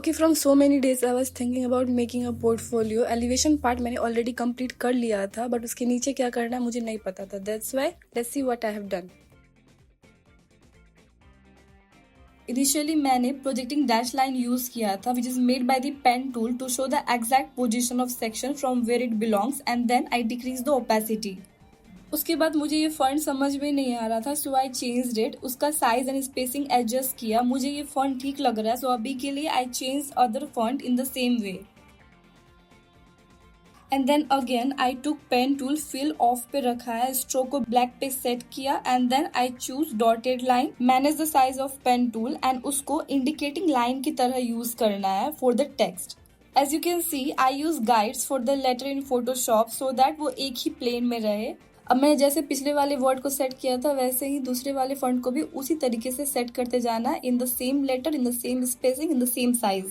Okay, from so many days I was thinking about making a portfolio. Elevation part मैंने already complete कर लिया था, but उसके नीचे क्या करना है मुझे नहीं पता था. That's why let's see what I have done. Initially मैंने projecting dash line use किया था, which is made by the pen tool to show the exact position of section from where it belongs, and then I decrease the opacity. उसके बाद मुझे ये font समझ में नहीं आ रहा था, सो आई चेंज्ड इट. उसका साइज एंड स्पेसिंग एडजस्ट किया. मुझे ये फॉन्ट ठीक लग रहा है, सो अभी के लिए I change other font in the same way. And then again I took pen tool, fill off पे रखा है, स्ट्रोक को ब्लैक पे सेट किया, and then I choose dotted line. Manage the size of pen tool and उसको indicating line की तरह use करना है for the text. As you can see I use guides for the letter in Photoshop so that वो एक ही plane में रहे. अब मैंने जैसे पिछले वाले वर्ड को सेट किया था वैसे ही दूसरे वाले फॉन्ट को भी उसी तरीके से सेट करते जाना, in the same letter, in the same spacing, in the same size.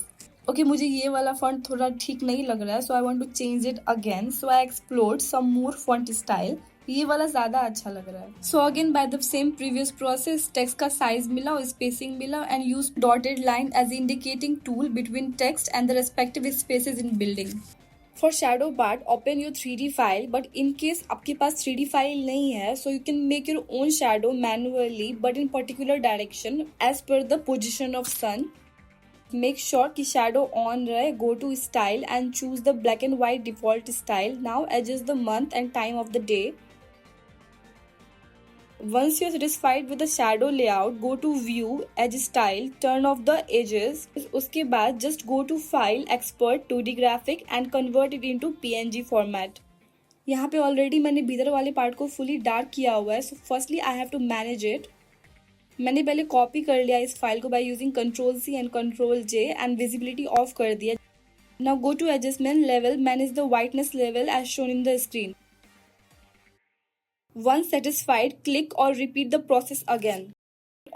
Okay, मुझे ये वाला फॉन्ट थोड़ा ठीक नहीं लग रहा है, so I want to change it again. So I explored some more font style. ये वाला ज्यादा अच्छा लग रहा है. So again by the same previous process, text का साइज मिला और स्पेसिंग मिला, and use dotted line as indicating tool between text and the respective spaces in building. For shadow part, open your 3D file, but in case आपके पास 3D file नहीं है, so you can make your own shadow manually, but in particular direction as per the position of sun. Make sure कि shadow on रहे. Go to style and choose the black and white default style. Now adjust the month and time of the day. Once you're satisfied with the shadow layout, go to view, edge style, turn off the edges. उसके बाद just go to file, export 2D graphic and convert it into PNG format. यहाँ पे already मैंने भीतर वाले part को fully dark किया हुआ है, so firstly I have to manage it. मैंने पहले कॉपी कर लिया इस फाइल को by using Ctrl+C and Ctrl+J and visibility off कर दिया. Now go to adjustment level, manage the whiteness level as shown in the screen. Once satisfied, click or repeat the process again.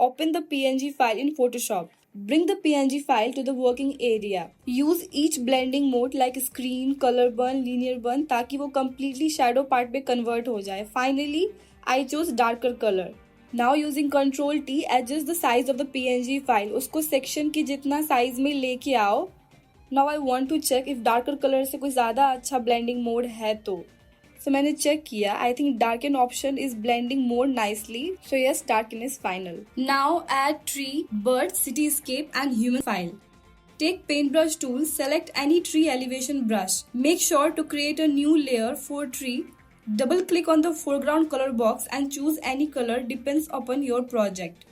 Open the PNG file in Photoshop. Bring the PNG file to the working area. Use each blending mode like screen, color burn, linear burn ताकि वो completely shadow part पे convert हो जाए. Finally, I chose darker color. Now using Ctrl T, adjust the size of the PNG file. उसको section की जितना size में लेके आओ. Now I want to check if darker color से कोई ज़्यादा अच्छा blending mode है तो. So मैंने चेक किया. I think darken option is blending more nicely. So yes, darken is final. Now add tree, bird, cityscape and human file. Take paintbrush tool, select any tree elevation brush. Make sure to create a new layer for tree. Double click on the foreground color box and choose any color depends upon your project.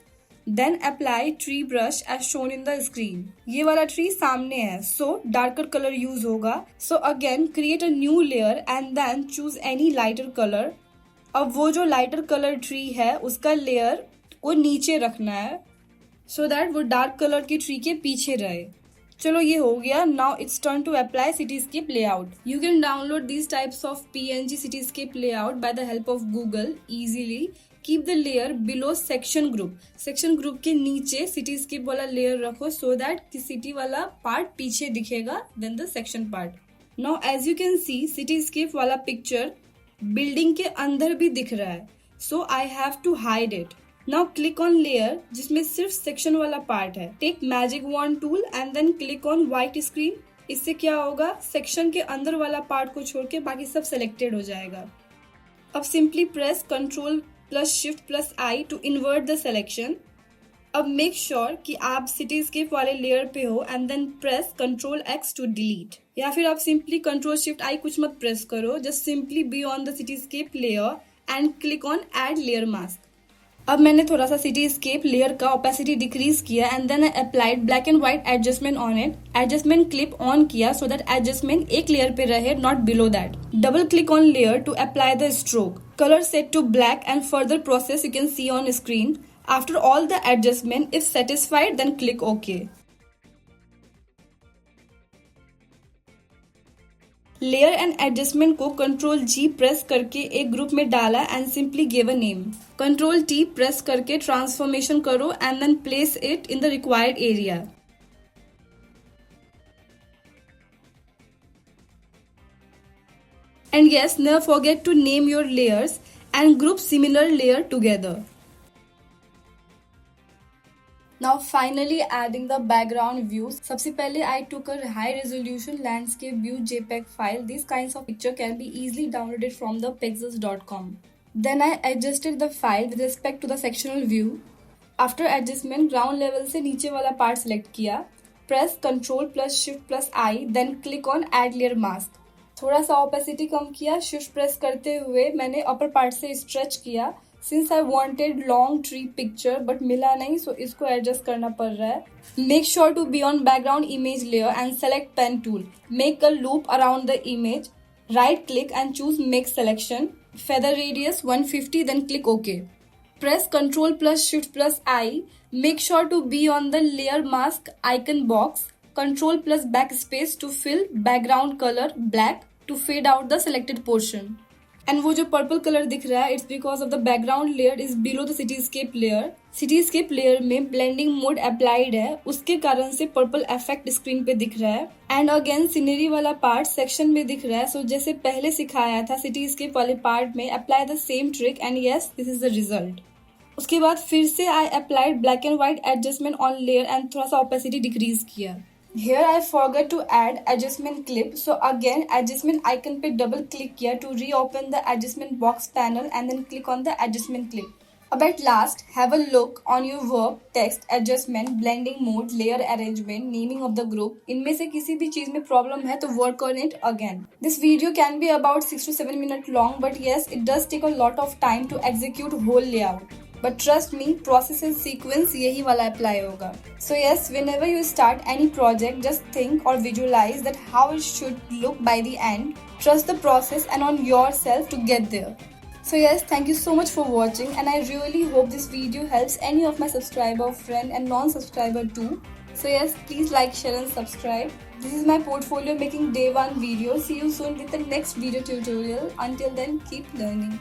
Then apply tree brush as shown in the screen. ये वाला tree सामने है, so darker color use होगा. So again create a new layer and then choose any lighter color. अब वो जो lighter color tree है उसका layer को नीचे रखना है, so that वो dark color की tree के पीछे रहे. चलो ये हो गया. Now it's turn to apply cityscape layout. You can download these types of PNG cityscape layout by the help of Google easily. Keep the layer below section group. Section group के नीचे cityscape वाला layer रखो so that कि city वाला part पीछे दिखेगा than the section part. Now as you can see cityscape वाला picture building के अंदर भी दिख रहा है. So I have to hide it. Now click on layer जिसमें सिर्फ section वाला part है. Take magic wand tool and then click on white screen. इससे क्या होगा, section के अंदर वाला part को छोड़ के बाकी सब selected हो जाएगा. अब simply press Ctrl plus Shift plus I to invert the selection. अब make sure कि आप cityscape वाले layer पे हो and then press Ctrl X to delete. या फिर आप simply Ctrl Shift I कुछ मत press करो, just simply be on the cityscape layer and click on add layer mask. अब मैंने थोड़ा सा cityscape layer का opacity decrease किया and then I applied black and white adjustment on it. Adjustment clip on किया so that adjustment एक layer पे रहे, not below that. Double click on layer to apply the stroke. Color set to black and further process you can see on screen. After all the adjustment, if satisfied, then click OK. Layer and adjustment को Ctrl G press करके एक group में डाला and simply give a name. Ctrl T press करके transformation करो and then place it in the required area. And yes, never forget to name your layers and group similar layer together. Now finally adding the background views. सबसे पहले I took a high resolution landscape view JPEG file. These kinds of picture can be easily downloaded from the pexels.com. Then I adjusted the file with respect to the sectional view. After adjustment, ground level से नीचे वाला part select किया. Press Ctrl plus Shift plus I, then click on Add Layer Mask. थोड़ा सा opacity कम किया. Shift press करते हुए मैंने upper part से stretch किया. Since I wanted long tree picture but मिला नहीं, so इसको adjust करना पड़ रहा है. Make sure to be on background image layer and select pen tool. Make a loop around the image. Right click and choose make selection. Feather radius 150, then click OK. Press Ctrl plus Shift plus I. Make sure to be on the layer mask icon box. Ctrl plus backspace to fill background color black to fade out the selected portion. And वो जो purple colour दिख रहा है, it's because of the background layer is below the cityscape layer. Cityscape layer में blending mode applied है, उसके कारण से पर्पल इफेक्ट स्क्रीन पे दिख रहा है. एंड अगेन सीनरी वाला पार्ट सेक्शन में दिख रहा है. सो जैसे पहले सिखाया था सिटीस्केप वाले पार्ट में, apply the same trick and yes this is the result. उसके बाद फिर से I applied black and white adjustment on layer and थोड़ा सा ऑपेसिटी डिक्रीज किया. Here I forgot to add adjustment clip, so again adjustment icon पे double click किया to reopen the adjustment box panel and then click on the adjustment clip. अब at last have a look on your work, text, adjustment, blending mode, layer arrangement, naming of the group. इनमें से किसी भी चीज में problem है तो work on it again. This video can be about 6 to 7 minutes long, but yes, it does take a lot of time to execute whole layout. But trust me, process and sequence यही वाला apply होगा. So yes, whenever you start any project, just think or visualize that how it should look by the end. Trust the process and on yourself to get there. So yes, thank you so much for watching and I really hope this video helps any of my subscriber, friend and non-subscriber too. So yes, please like, share and subscribe. This is my portfolio making day 1 video. See you soon with the next video tutorial. Until then, keep learning.